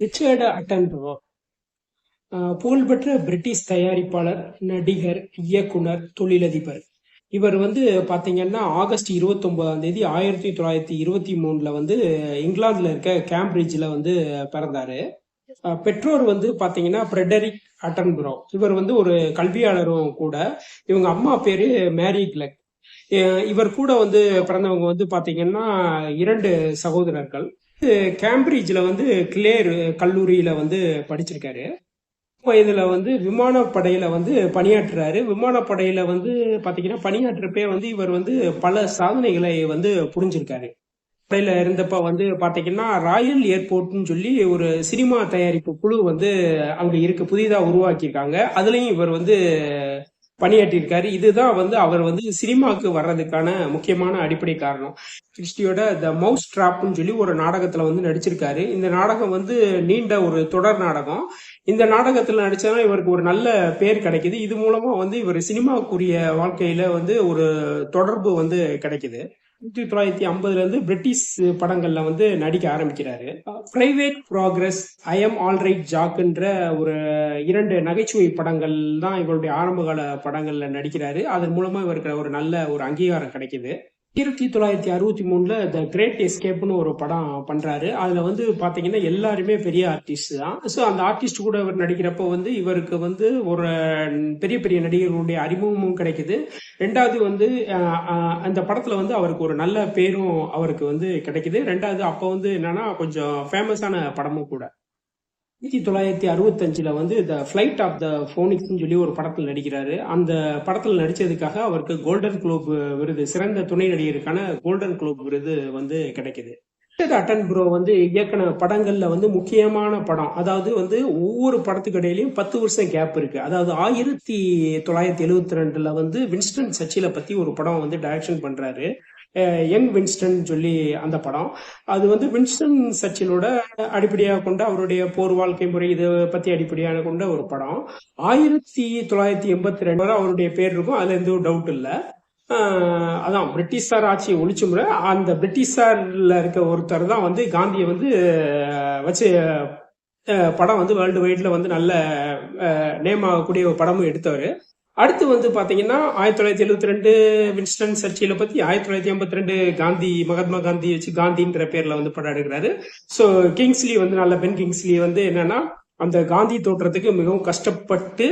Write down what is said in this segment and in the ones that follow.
Richard Attenborough புகழ்பெற்ற British தயாரிப்பாளர், நடிகர், இயக்குனர், தொழிலதிபர். இவர் வந்து பாத்தீங்கன்னா ஆகஸ்ட் 29ஆம் தேதி 1923 வந்து இங்கிலாந்துல இருக்க கேம்பிரிட்ஜ்ல வந்து பிறந்தாரு. பெற்றோர் வந்து பாத்தீங்கன்னா ஃப்ரெடரிக் அட்டன்பரோ. இவர் வந்து ஒரு கல்வியாளரும் கூட. இவங்க அம்மா பேரு மேரி கிளக். இவர் கூட வந்து பிறந்தவங்க வந்து பாத்தீங்கன்னா 2 சகோதரர்கள். கேம்பிரிட்ஜ்ல வந்து கிளேர் கல்லூரியில வந்து படிச்சிருக்காரு. வயதுல வந்து விமானப்படையில வந்து பணியாற்றுறாரு. விமானப்படையில வந்து பாத்தீங்கன்னா பணியாற்றப்பே வந்து இவர் வந்து பல சாதனைகளை வந்து புரிஞ்சிருக்காரு. படையில இருந்தப்ப வந்து பாத்தீங்கன்னா ராயல் ஏர்போர்ட்னு சொல்லி ஒரு சினிமா தயாரிப்பு குழு வந்து அங்க இருக்கு, புதிதா உருவாக்கியிருக்காங்க. அதுலயும் இவர் வந்து பணியாற்றியிருக்காரு. இதுதான் வந்து அவர் வந்து சினிமாவுக்கு வர்றதுக்கான முக்கியமான அடிப்படை காரணம். கிறிஸ்டியோட த மவுஸ் ட்ராப்னு சொல்லி ஒரு நாடகத்துல வந்து நடிச்சிருக்காரு. இந்த நாடகம் வந்து நீண்ட ஒரு தொடர் நாடகம். இந்த நாடகத்துல நடிச்சதான் இவருக்கு ஒரு நல்ல பேர் கிடைக்குது. இது மூலமா வந்து இவர் சினிமாவுக்குரிய வாழ்க்கையில வந்து ஒரு தொடர்பு வந்து கிடைக்குது. 1950 இருந்து பிரிட்டிஷ் படங்கள்ல வந்து நடிக்க ஆரம்பிக்கிறாரு. Private Progress, I am all right ஜாக்ன்ற ஒரு 2 நகைச்சுவை படங்கள் தான் இவருடைய ஆரம்பகால படங்கள்ல நடிக்கிறாரு. அதன் மூலமா இவருக்கு ஒரு நல்ல ஒரு அங்கீகாரம் கிடைக்குது. 1963ல த கிரேட் எஸ்கேப்னு ஒரு படம் பண்றாரு. அதுல வந்து பாத்தீங்கன்னா எல்லாருமே பெரிய ஆர்டிஸ்ட் தான். ஸோ அந்த ஆர்டிஸ்ட் கூட இவர் நடிக்கிறப்போ வந்து இவருக்கு வந்து ஒரு பெரிய பெரிய நடிகர்களுடைய அறிமுகமும் கிடைக்குது. ரெண்டாவது வந்து அந்த படத்துல வந்து அவருக்கு ஒரு நல்ல பேரும் அவருக்கு வந்து கிடைக்குது. ரெண்டாவது அப்ப வந்து என்னன்னா கொஞ்சம் ஃபேமஸான படமும் கூட. 1965ல வந்து த ஃபிளைட் ஆஃப் த ஃபோனிக்ஸ்னு சொல்லி ஒரு படத்தில் நடிக்கிறாரு. அந்த படத்தில் நடிச்சதுக்காக அவருக்கு கோல்டன் குளோப் விருது, சிறந்த துணை நடிகருக்கான கோல்டன் குளோப் விருது வந்து கிடைக்குது. அட்டன்புரோ வந்து இயக்குன படங்கள்ல வந்து முக்கியமான படம், அதாவது வந்து ஒவ்வொரு படத்துக்கு இடையிலயும் 10 வருஷம் கேப் இருக்கு. அதாவது 1972ல வந்து வின்ஸ்டன் சர்ச்சில பத்தி ஒரு படம் வந்து டைரக்ஷன் பண்றாரு. யங் வின்ஸ்டன் சொல்லி அந்த படம். அது வந்து வின்ஸ்டன் சர்ச்சிலோட அடிப்படையாக கொண்ட அவருடைய போர் வாழ்க்கை முறை இதை பத்தி அடிப்படையாக கொண்ட ஒரு படம். 1982 வரை அவருடைய பேர் இருக்கும், அதுல எந்த ஒரு டவுட் இல்ல. அதான் பிரிட்டிஷார் ஆட்சியை ஒழிச்சு முறை அந்த பிரிட்டிஷார்ல இருக்க ஒருத்தர் தான் வந்து காந்தியை வந்து வச்சு படம் வந்து வேர்ல்டு வைட்ல வந்து நல்ல நேம் ஆகக்கூடிய ஒரு படமும் எடுத்தவர். அடுத்து வந்து பாத்தீங்கன்னா 1972 வின்ஸ்டன் சர்ச்சில பத்தி, 1982 காந்தி, மகாத்மா காந்தி வச்சு காந்தின்ற பேர்ல வந்து படம் எடுக்கிறாரு. ஸோ கிங்ஸ்லி வந்து நல்ல பென் கிங்ஸ்லி வந்து என்னன்னா அந்த காந்தி தோற்றத்துக்கு மிகவும் கஷ்டப்பட்டு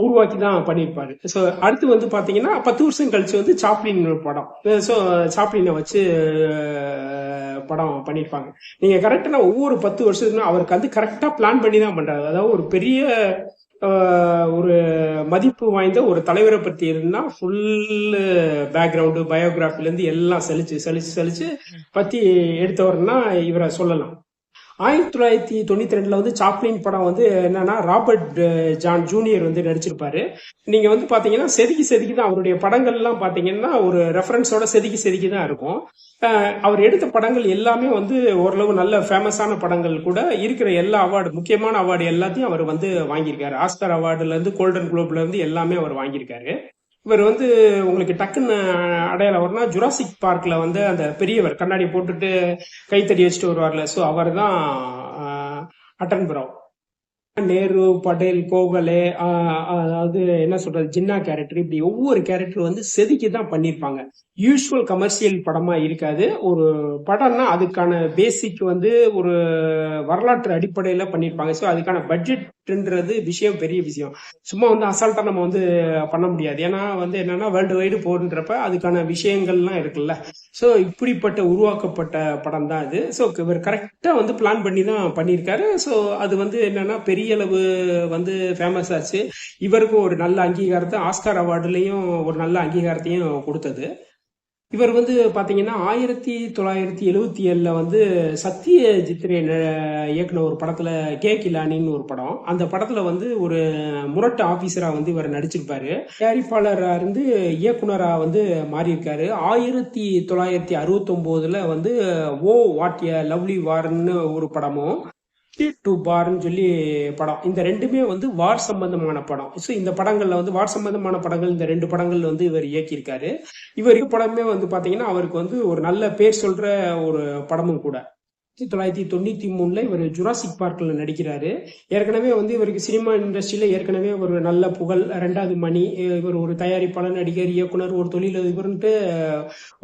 உருவாக்கி தான் பண்ணியிருப்பாரு. ஸோ அடுத்து வந்து பாத்தீங்கன்னா 10 வருஷம் கழிச்சு வந்து சாப்ளின் படம். ஸோ சாப்ளினை வச்சு படம் பண்ணியிருப்பாங்க. நீங்க கரெக்டா ஒவ்வொரு 10 வருஷத்துக்கும் அவருக்கு வந்து கரெக்டா பிளான் பண்ணி தான் பண்றாரு. அதாவது ஒரு பெரிய ஒரு மதிப்பு வாய்ந்த ஒரு தலைவரை பத்தி இருந்தா ஃபுல் பேக்ரவுண்டு பயோகிராஃபில இருந்து எல்லாம் சலிச்சு சலிச்சு சலிச்சு பத்தி எடுத்தவர்னா இவரை சொல்லலாம். 1992ல வந்து சாப்ளின் படம் வந்து என்னன்னா ராபர்ட் ஜான் ஜூனியர் வந்து நடிச்சிருப்பாரு. நீங்க வந்து பாத்தீங்கன்னா செதுக்கி செதுக்கி தான் அவருடைய படங்கள் எல்லாம் பாத்தீங்கன்னா ஒரு ரெஃபரன்ஸோட செதுக்கி செதுக்கி தான் இருக்கும். அவர் எடுத்த படங்கள் எல்லாமே வந்து ஓரளவு நல்ல ஃபேமஸான படங்கள் கூட. இருக்கிற எல்லா அவார்டு, முக்கியமான அவார்டு எல்லாத்தையும் அவர் வந்து வாங்கியிருக்காரு. ஆஸ்கர் அவார்டுல இருந்து கோல்டன் குளோப்ல இருந்து எல்லாமே அவர் வாங்கியிருக்காரு. இவர் வந்து உங்களுக்கு டக்குன்னு அடையாளம் வரும்னா ஜுராசிக் பார்க்ல வந்து அந்த பெரியவர் கண்ணாடி போட்டுட்டு கைத்தடி வச்சுட்டு வருவார்ல, ஸோ அவர் தான் அட்டன்புரோ. நேரு, படேல், கோகலே, அதாவது என்ன சொல்றது, ஜின்னா கேரக்டர், இப்படி ஒவ்வொரு கேரக்டர் வந்து செதுக்கி தான் பண்ணியிருப்பாங்க. யூஸ்வல் கமர்ஷியல் படமா இருக்காது. ஒரு படம்னா அதுக்கான பேசிக் வந்து ஒரு வரலாற்று அடிப்படையில பண்ணியிருப்பாங்க. ஸோ அதுக்கான பட்ஜெட்ன்றது விஷயம் பெரிய விஷயம். சும்மா வந்து அசால்ட்டா நம்ம வந்து பண்ண முடியாது. ஏன்னா வந்து என்னன்னா வேர்ல்டு வைடு போடுன்றப்ப அதுக்கான விஷயங்கள்லாம் இருக்குல்ல. ஸோ இப்படிப்பட்ட உருவாக்கப்பட்ட படம் தான் இது. ஸோ இவர் கரெக்டா வந்து பிளான் பண்ணி தான் பண்ணியிருக்காரு. ஸோ அது வந்து என்னன்னா பெரிய அளவு வந்து ஃபேமஸ் ஆச்சு. இவருக்கும் ஒரு நல்ல அங்கீகாரத்தை ஆஸ்கார் அவார்டுலயும் ஒரு நல்ல அங்கீகாரத்தையும் கொடுத்தது. இவர் வந்து பாத்தீங்கன்னா 1977ல வந்து சத்யஜித் ரே இயக்குன ஒரு படத்துல கே கிலானின்னு ஒரு படம். அந்த படத்துல வந்து ஒரு முரட்டு ஆபீசரா வந்து இவர் நடிச்சிருப்பாரு. தயாரிப்பாளரா இருந்து இயக்குனரா வந்து மாறி இருக்காரு. 1969ல வந்து ஓ வாட் எ லவ்லி வார்ன்னு ஒரு படமும், டு பார்ன்னு சொல்லி படம். இந்த ரெண்டுமே வந்து வார் சம்பந்தமான படம். ஸோ இந்த படங்கள்ல வந்து வார் சம்பந்தமான படங்கள், இந்த 2 படங்கள் வந்து இவர் இயக்கியிருக்காரு. இவர் படமே வந்து பாத்தீங்கன்னா அவருக்கு வந்து ஒரு நல்ல பேர் சொல்ற ஒரு படமும் கூட. 1993 இவர் ஜுராசிக் பார்க்ல நடிக்கிறாரு. ஏற்கனவே வந்து இவருக்கு சினிமா இண்டஸ்ட்ரியில ஏற்கனவே ஒரு நல்ல புகழ், ரெண்டாவது மணி, இவர் ஒரு தயாரிப்பாளர், நடிகர், இயக்குனர், ஒரு தொழிலதிபர்ன்ட்டு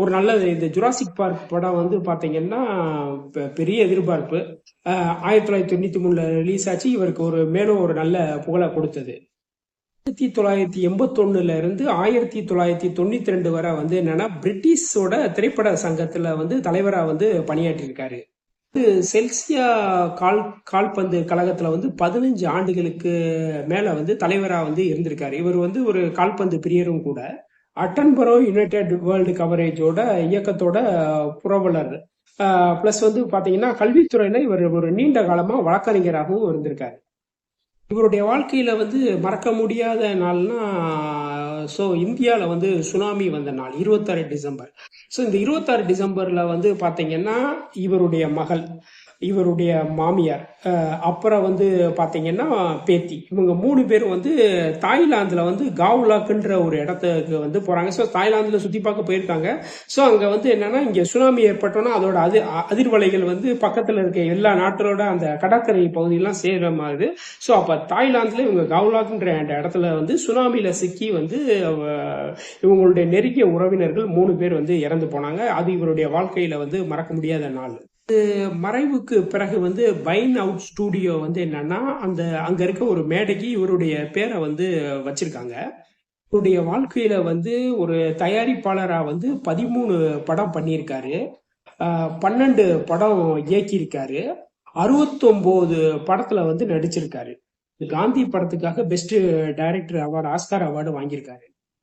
ஒரு நல்ல இந்த ஜுராசிக் பார்க் படம் வந்து பாத்தீங்கன்னா பெரிய எதிர்பார்ப்பு. 1993 ரிலீஸ் ஆச்சு. இவருக்கு மேலும் ஒரு நல்ல புகழை கொடுத்தது. 1981 இருந்து 1992 வரை வந்து என்னன்னா பிரிட்டிஷோட திரைப்பட சங்கத்துல வந்து தலைவரா வந்து பணியாற்றிருக்காரு. செல்சியா கால்பந்து கழகத்துல வந்து 15 ஆண்டுகளுக்கு மேல வந்து தலைவரா வந்து இருந்திருக்காரு. இவர் வந்து ஒரு கால்பந்து பிரியரும் கூட. Attenborough United world கவரேஜோட இயக்கத்தோட புரவலர். பிளஸ் வந்து பாத்தீங்கன்னா கல்வித்துறையில இவர் ஒரு நீண்ட காலமா வழக்கறிஞராகவும் இருந்திருக்காரு. இவருடைய வாழ்க்கையில வந்து மறக்க முடியாத நாள்னா இந்தியாவில் வந்து சுனாமி வந்த நாள் 26 டிசம்பர். இந்த 26 டிசம்பர்ல வந்து பாத்தீங்கன்னா இவருடைய மகள், இவருடைய மாமியார், அப்புறம் வந்து பாத்தீங்கன்னா பேத்தி, இவங்க 3 பேரும் வந்து தாய்லாந்துல வந்து காவ்லாக்குன்ற ஒரு இடத்துக்கு வந்து போறாங்க. தாய்லாந்துல சுத்தி பார்க்க போயிருக்காங்க. அங்க வந்து என்னன்னா இங்க சுனாமி ஏற்பட்டோம்னா அதோட அதிர்வலைகள் வந்து பக்கத்துல இருக்க எல்லா நாட்டோட அந்த கடற்கரை பகுதியெல்லாம் சேர்ற மாதிரி. அப்ப தாய்லாந்துல இவங்க காவ்லாக்குன்ற அந்த இடத்துல வந்து சுனாமில சிக்கி வந்து இவங்களுடைய நெருங்கிய உறவினர்கள் 3 பேர் வந்து இறந்து போனாங்க. அது இவருடைய வாழ்க்கையில வந்து மறக்க முடியாத நாள். மறைவுக்கு பிறகு வந்து பைன் அவுட் ஸ்டூடியோ வந்து என்னன்னா அங்க இருக்க ஒரு மேடைக்கு இவருடைய பேரை வந்து வச்சிருக்காங்க. இவருடைய வாழ்க்கையில வந்து ஒரு தயாரிப்பாளரா வந்து 13 படம் பண்ணியிருக்காரு. 12 படம் இயக்கியிருக்காரு. 69 படத்துல வந்து நடிச்சிருக்காரு. காந்தி படத்துக்காக best director award, Oscar award வாங்கியிருக்காரு.